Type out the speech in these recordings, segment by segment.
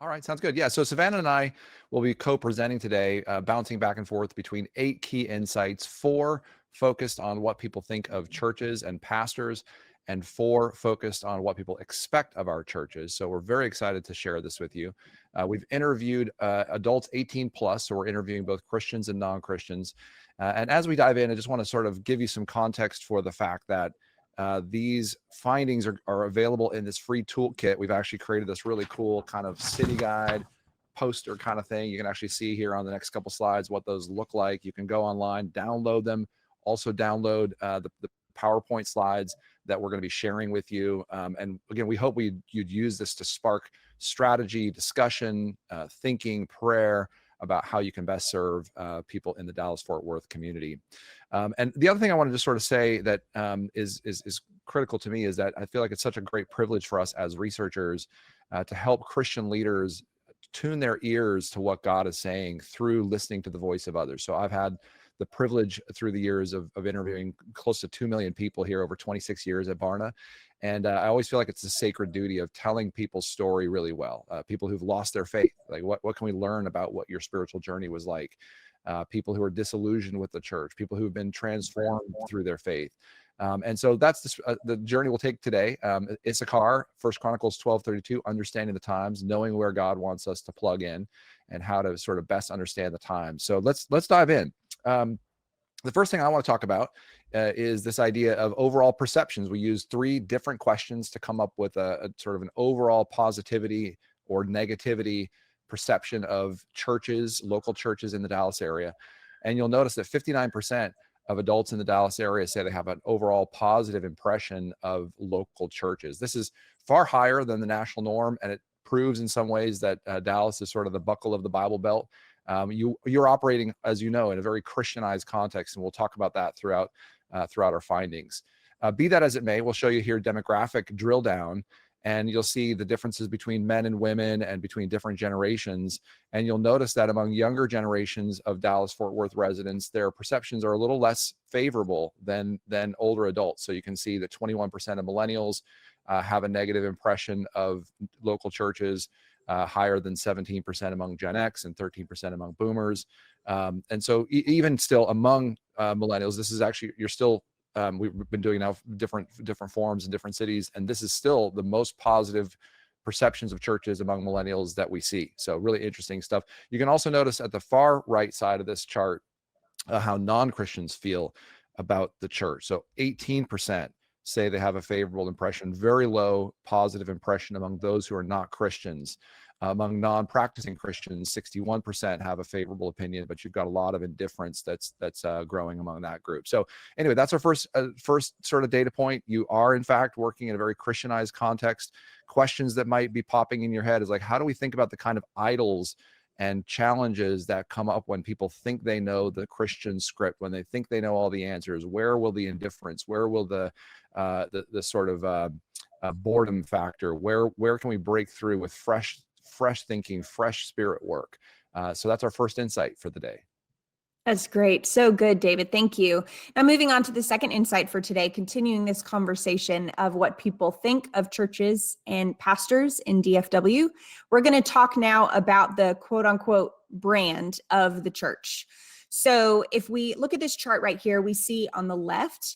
All right, sounds good. Yeah, so Savannah and I will be co-presenting today, bouncing back and forth between 8 key insights, 4 focused on what people think of churches and pastors, and 4 focused on what people expect of our churches. So we're very excited to share this with you. We've interviewed adults 18 plus, so we're interviewing both Christians and non-Christians. And as we dive in, I just want to sort of give you some context for the fact that these findings are available in this free toolkit. We've actually created this really cool kind of city guide poster kind of thing. You can actually see here on the next couple slides what those look like. You can go online, download them, also download the PowerPoint slides that we're going to be sharing with you. And again, we hope you'd use this to spark strategy, discussion, thinking, prayer about how you can best serve people in the Dallas-Fort Worth community. And the other thing I want to just sort of say that is critical to me is that I feel like it's such a great privilege for us as researchers to help Christian leaders tune their ears to what God is saying through listening to the voice of others. So I've had the privilege through the years of interviewing close to 2 million people here over 26 years at Barna. And I always feel like it's a sacred duty of telling people's story really well. People who've lost their faith, like what can we learn about what your spiritual journey was like? People who are disillusioned with the church, people who've been transformed through their faith. And so that's the journey we'll take today. Issachar, 1 Chronicles 12:32, understanding the times, knowing where God wants us to plug in and how to sort of best understand the times. So let's dive in. The first thing I want to talk about is this idea of overall perceptions. We use 3 different questions to come up with a sort of an overall positivity or negativity perception of churches, local churches in the Dallas area. And you'll notice that 59% of adults in the Dallas area say they have an overall positive impression of local churches. This is far higher than the national norm, and it proves in some ways that Dallas is sort of the buckle of the Bible Belt. You're operating, as you know, in a very Christianized context, and we'll talk about that throughout our findings. Be that as it may, we'll show you here demographic drill down, and you'll see the differences between men and women and between different generations. And you'll notice that among younger generations of Dallas-Fort Worth residents, their perceptions are a little less favorable than older adults. So you can see that 21% of millennials have a negative impression of local churches, higher than 17% among Gen X and 13% among boomers. And so even still among millennials, this is actually, we've been doing now different forums in different cities, and this is still the most positive perceptions of churches among millennials that we see. So really interesting stuff. You can also notice at the far right side of this chart how non-Christians feel about the church. So 18% say they have a favorable impression, very low positive impression among those who are not Christians. Among non-practicing Christians, 61% have a favorable opinion, but you've got a lot of indifference that's growing among that group. So anyway, that's our first sort of data point. You are in fact working in a very Christianized context. Questions that might be popping in your head is like, how do we think about the kind of idols and challenges that come up when people think they know the Christian script, when they think they know all the answers? Where will the indifference? Where will the sort of boredom factor? Where can we break through with fresh thinking, fresh spirit work? So that's our first insight for the day. That's great. So good, David. Thank you. Now moving on to the second insight for today, continuing this conversation of what people think of churches and pastors in DFW. We're going to talk now about the quote unquote brand of the church. So if we look at this chart right here, we see on the left,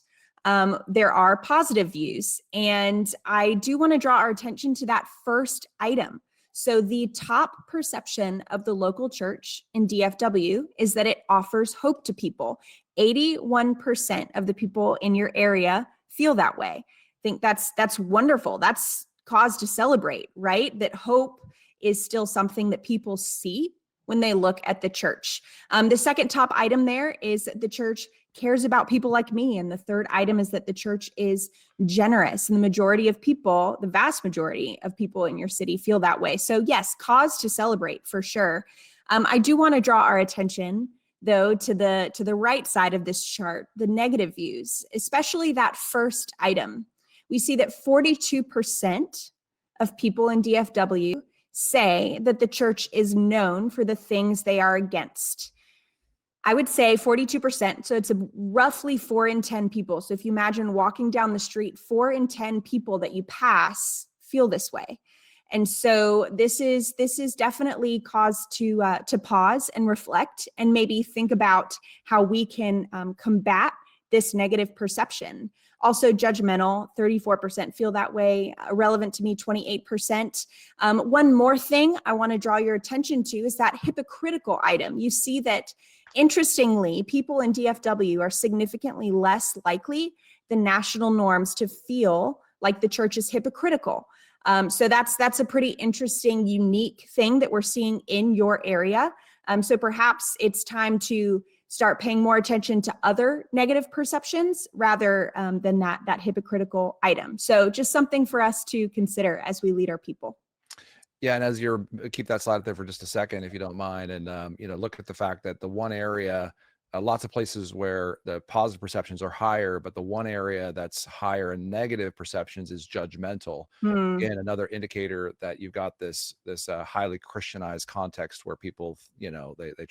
there are positive views. And I do want to draw our attention to that first item. So the top perception of the local church in DFW is that it offers hope to people. 81% of the people in your area feel that way. I think that's wonderful. That's cause to celebrate, right? That hope is still something that people see when they look at the church. The second top item there is that the church cares about people like me. And the third item is that the church is generous. And the majority of people, the vast majority of people in your city feel that way. So yes, cause to celebrate for sure. I do want to draw our attention though to the right side of this chart, the negative views, especially that first item. We see that 42% of people in DFW say that the church is known for the things they are against. I would say 42%. So it's roughly 4 in 10 people. So if you imagine walking down the street, 4 in 10 people that you pass feel this way. And so this is definitely cause to pause and reflect and maybe think about how we can combat this negative perception. Also judgmental, 34% feel that way. Irrelevant to me, 28%. One more thing I want to draw your attention to is that hypocritical item. You see that, interestingly, people in DFW are significantly less likely than national norms to feel like the church is hypocritical. So that's a pretty interesting, unique thing that we're seeing in your area. So perhaps it's time to start paying more attention to other negative perceptions rather than that hypocritical item. So just something for us to consider as we lead our people. Yeah, and as you're keep that slide up there for just a second, if you don't mind, and look at the fact that the one area, lots of places where the positive perceptions are higher, but the one area that's higher in negative perceptions is judgmental. Again, another indicator that you've got this highly Christianized context where people, they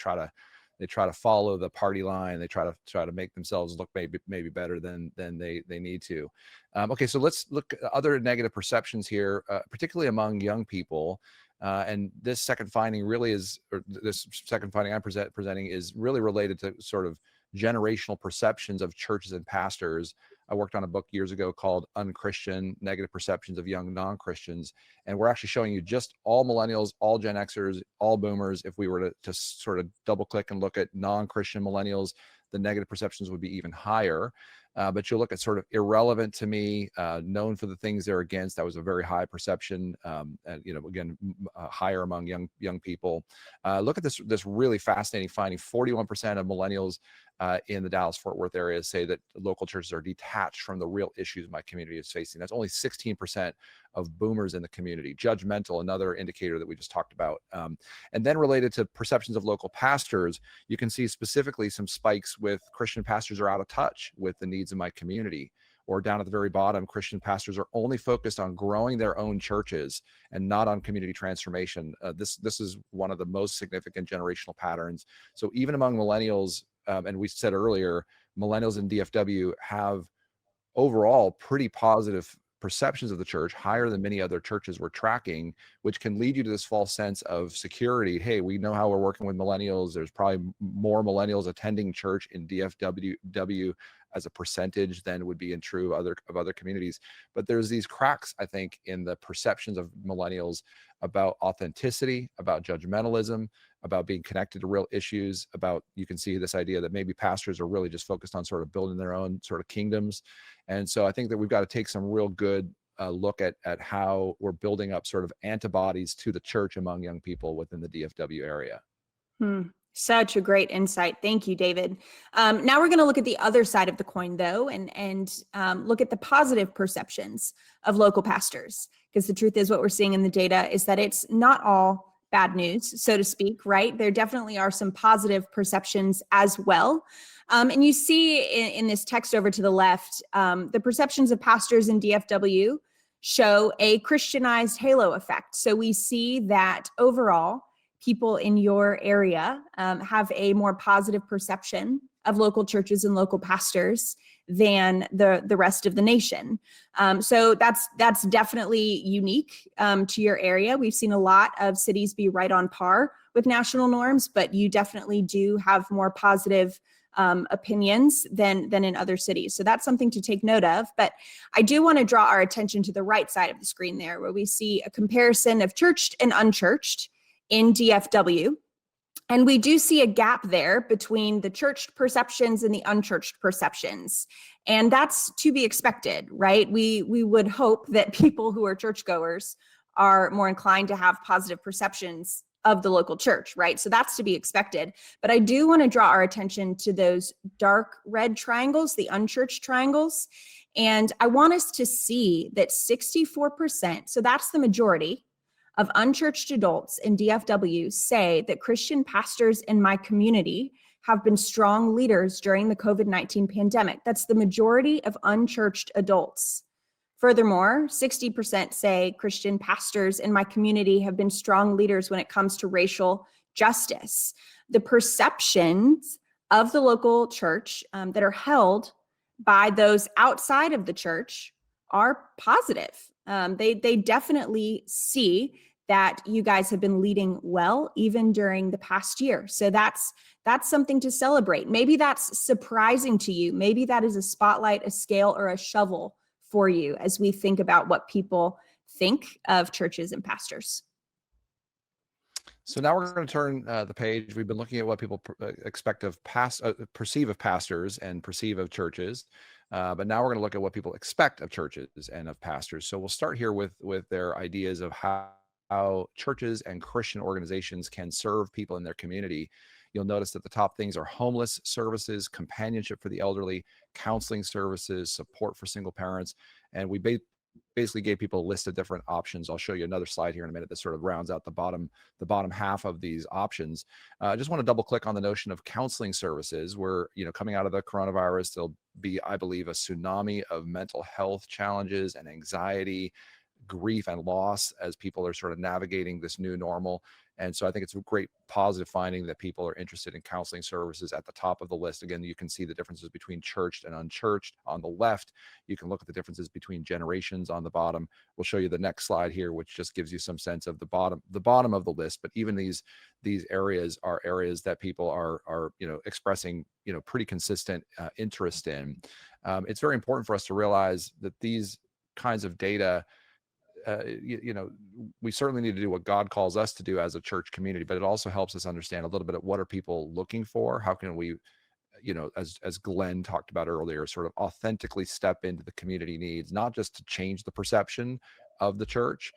try to follow the party line. They try to make themselves look maybe better than they need to. Okay, so let's look at other negative perceptions here, particularly among young people. And this second finding I'm presenting is really related to sort of generational perceptions of churches and pastors. I worked on a book years ago called Unchristian: Negative Perceptions of Young Non-Christians. And we're actually showing you just all millennials, all Gen Xers, all boomers. If we were to sort of double click and look at non-Christian millennials, the negative perceptions would be even higher. But you'll look at sort of irrelevant to me, known for the things they're against. That was a very high perception, and again, higher among young people. Look at this really fascinating finding. 41% of millennials in the Dallas-Fort Worth area say that local churches are detached from the real issues my community is facing. That's only 16% of boomers in the community. Judgmental, another indicator that we just talked about. And then related to perceptions of local pastors, you can see specifically some spikes with Christian pastors are out of touch with the needs of my community. Or down at the very bottom, Christian pastors are only focused on growing their own churches and not on community transformation. This is one of the most significant generational patterns. So even among millennials, and we said earlier, millennials in DFW have overall pretty positive perceptions of the church, higher than many other churches we're tracking, which can lead you to this false sense of security. Hey, we know how we're working with millennials. There's probably more millennials attending church in DFW as a percentage than would be in true of other communities. But there's these cracks, I think, in the perceptions of millennials about authenticity, about judgmentalism, about being connected to real issues, about, you can see this idea that maybe pastors are really just focused on sort of building their own sort of kingdoms. And so I think that we've got to take some real good look at how we're building up sort of antibodies to the church among young people within the DFW area. Such a great insight. Thank you, David. Now we're going to look at the other side of the coin, though, and look at the positive perceptions of local pastors. Because the truth is, what we're seeing in the data is that it's not all bad news, so to speak, right? There definitely are some positive perceptions as well. And you see in this text over to the left, the perceptions of pastors in DFW show a Christianized halo effect. So we see that overall, people in your area have a more positive perception of local churches and local pastors than the rest of the nation. So that's definitely unique to your area. We've seen a lot of cities be right on par with national norms, but you definitely do have more positive opinions than in other cities. So that's something to take note of. But I do want to draw our attention to the right side of the screen there, where we see a comparison of churched and unchurched in DFW. And we do see a gap there between the churched perceptions and the unchurched perceptions. And that's to be expected, right? We would hope that people who are churchgoers are more inclined to have positive perceptions of the local church, right? So that's to be expected. But I do want to draw our attention to those dark red triangles, the unchurched triangles. And I want us to see that 64%, so that's the majority of unchurched adults in DFW, say that Christian pastors in my community have been strong leaders during the COVID-19 pandemic. That's the majority of unchurched adults. Furthermore, 60% say Christian pastors in my community have been strong leaders when it comes to racial justice. The perceptions of the local church that are held by those outside of the church are positive. They definitely see that you guys have been leading well even during the past year. So that's something to celebrate. Maybe that's surprising to you. Maybe that is a spotlight, a scale, or a shovel for you as we think about what people think of churches and pastors. So now we're going to turn the page. We've been looking at what people expect of perceive of pastors and perceive of churches, but now we're going to look at what people expect of churches and of pastors. So we'll start here with their ideas of how churches and Christian organizations can serve people in their community. You'll notice that the top things are homeless services, companionship for the elderly, counseling services, support for single parents, and we basically gave people a list of different options. I'll show you another slide here in a minute that sort of rounds out the bottom half of these options. I just want to double click on the notion of counseling services. We're, coming out of the coronavirus, there'll be, I believe, a tsunami of mental health challenges and anxiety, grief and loss as people are sort of navigating this new normal. And so I think it's a great positive finding that people are interested in counseling services at the top of the list. Again, you can see the differences between churched and unchurched on the left. You can look at the differences between generations on the bottom. We'll show you the next slide here, which just gives you some sense of the bottom of the list. But even these areas are areas that people are expressing pretty consistent interest in. It's very important for us to realize that these kinds of data, we certainly need to do what God calls us to do as a church community, but it also helps us understand a little bit of what are people looking for? How can we, as Glenn talked about earlier, sort of authentically step into the community needs, not just to change the perception of the church,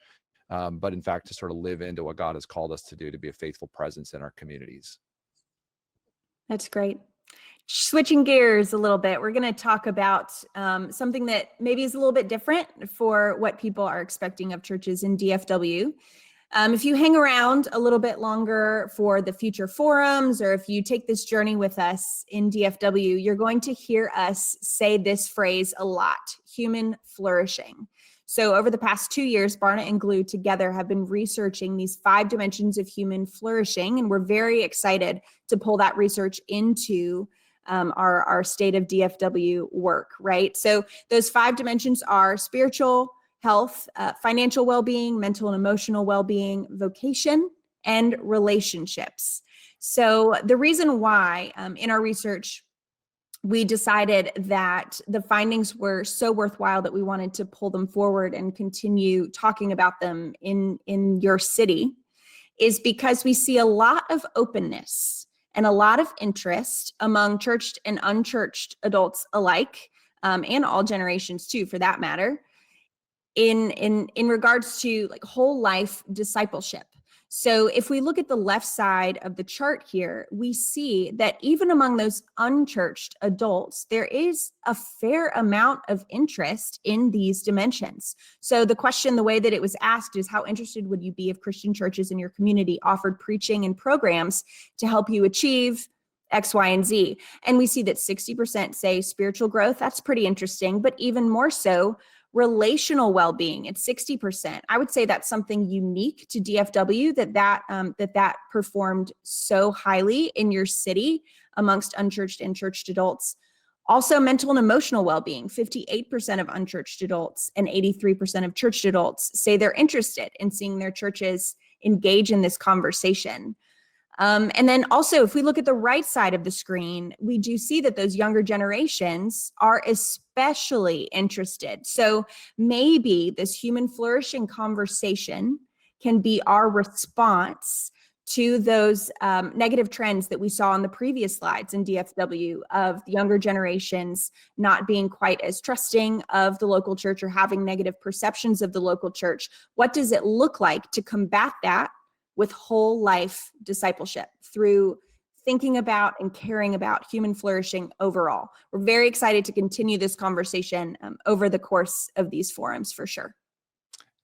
but in fact, to sort of live into what God has called us to do, to be a faithful presence in our communities. That's great. Switching gears a little bit, we're going to talk about something that maybe is a little bit different for what people are expecting of churches in DFW. If you hang around a little bit longer for the future forums, or if you take this journey with us in DFW, you're going to hear us say this phrase a lot: human flourishing. So over the past 2 years, Barna and Glue together have been researching these 5 dimensions of human flourishing, and we're very excited to pull that research into our state of DFW work, right? So those 5 dimensions are spiritual health, financial well-being, mental and emotional well-being, vocation, and relationships. So the reason why in our research, we decided that the findings were so worthwhile that we wanted to pull them forward and continue talking about them in your city is because we see a lot of openness and a lot of interest among churched and unchurched adults alike, and all generations too, for that matter, in regards to like whole life discipleship. So if we look at the left side of the chart here, we see that even among those unchurched adults, there is a fair amount of interest in these dimensions. So the question, the way that it was asked is, how interested would you be if Christian churches in your community offered preaching and programs to help you achieve X, Y, and Z? And we see that 60% say spiritual growth. That's pretty interesting, but even more so, relational well-being at 60%. I would say that's something unique to DFW that performed so highly in your city amongst unchurched and churched adults. Also, mental and emotional well-being, 58% of unchurched adults and 83% of churched adults say they're interested in seeing their churches engage in this conversation. And then also, if we look at the right side of the screen, we do see that those younger generations are especially interested. So maybe this human flourishing conversation can be our response to those negative trends that we saw on the previous slides in DFW of the younger generations not being quite as trusting of the local church or having negative perceptions of the local church. What does it look like to combat that with whole life discipleship through thinking about and caring about human flourishing overall? We're very excited to continue this conversation over the course of these forums for sure.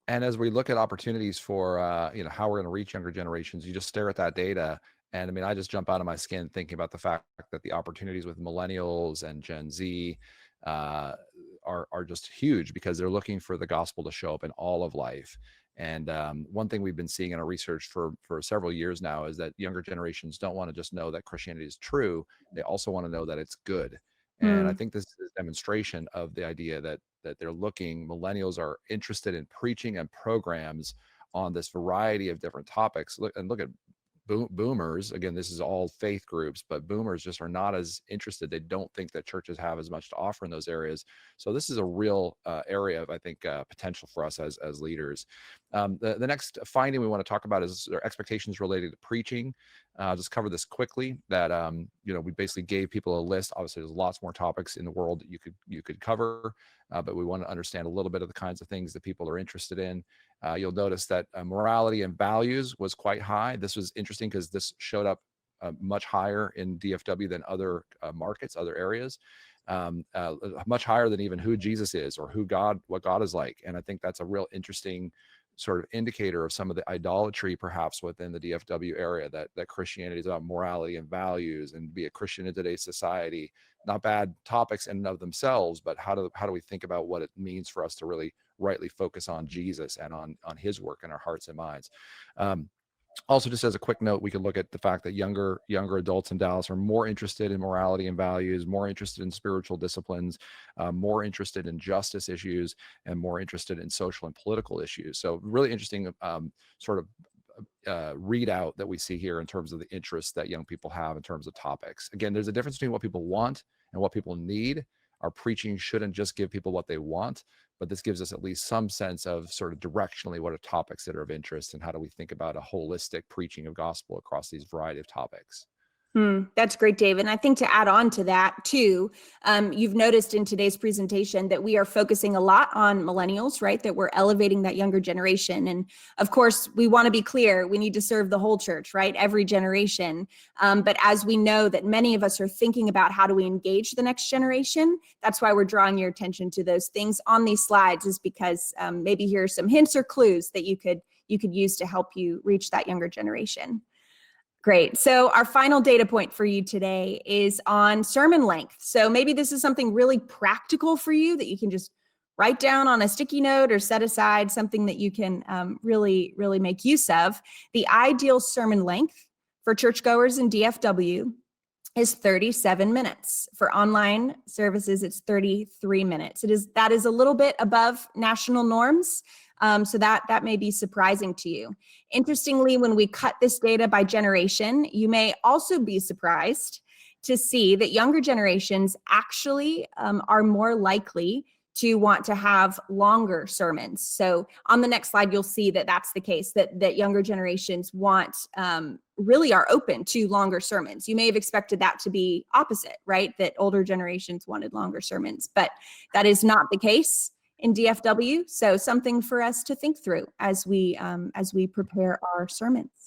And as we look at opportunities for, how we're going to reach younger generations, you just stare at that data. And I mean, I just jump out of my skin thinking about the fact that the opportunities with millennials and Gen Z are just huge because they're looking for the gospel to show up in all of life. And one thing we've been seeing in our research for several years now is that younger generations don't want to just know that Christianity is true. They also want to know that it's good. And I think this is a demonstration of the idea that that millennials are interested in preaching and programs on this variety of different topics. Look at boomers. Again, this is all faith groups, but boomers just are not as interested. They don't think that churches have as much to offer in those areas. So this is a real area of, I think, potential for us as leaders. The next finding we want to talk about is their expectations related to preaching. I'll just cover this quickly, that we basically gave people a list. Obviously, there's lots more topics in the world that you could cover, but we want to understand a little bit of the kinds of things that people are interested in. You'll notice that morality and values was quite high. This was interesting because this showed up much higher in DFW than other markets, other areas, much higher than even who Jesus is or what God is like. And I think that's a real interesting sort of indicator of some of the idolatry perhaps within the DFW area, that Christianity is about morality and values, and be a Christian in today's society. Not bad topics in and of themselves, but how do we think about what it means for us to really rightly focus on Jesus and on his work in our hearts and minds. Also, just as a quick note, we can look at the fact that younger adults in Dallas are more interested in morality and values, more interested in spiritual disciplines, more interested in justice issues, and more interested in social and political issues. So really interesting sort of readout that we see here in terms of the interests that young people have in terms of topics. Again, there's a difference between what people want and what people need. Our preaching shouldn't just give people what they want, but this gives us at least some sense of sort of directionally what are topics that are of interest, and how do we think about a holistic preaching of gospel across these variety of topics. That's great, David. And I think to add on to that too, you've noticed in today's presentation that we are focusing a lot on millennials, right? That we're elevating that younger generation. And of course, we want to be clear, we need to serve the whole church, right? Every generation. But as we know that many of us are thinking about how do we engage the next generation, that's why we're drawing your attention to those things on these slides, is because maybe here are some hints or clues that you could use to help you reach that younger generation. Great. So our final data point for you today is on sermon length. So maybe this is something really practical for you that you can just write down on a sticky note or set aside, something that you can really make use of. The ideal sermon length for churchgoers in DFW is 37 minutes. For online services, it's 33 minutes. That is a little bit above national norms. So that may be surprising to you. Interestingly, when we cut this data by generation, you may also be surprised to see that younger generations actually are more likely to want to have longer sermons. So on the next slide, you'll see that that's the case, that younger generations really are open to longer sermons. You may have expected that to be opposite, right? That older generations wanted longer sermons, but that is not the case in DFW. So something for us to think through as we prepare our sermons.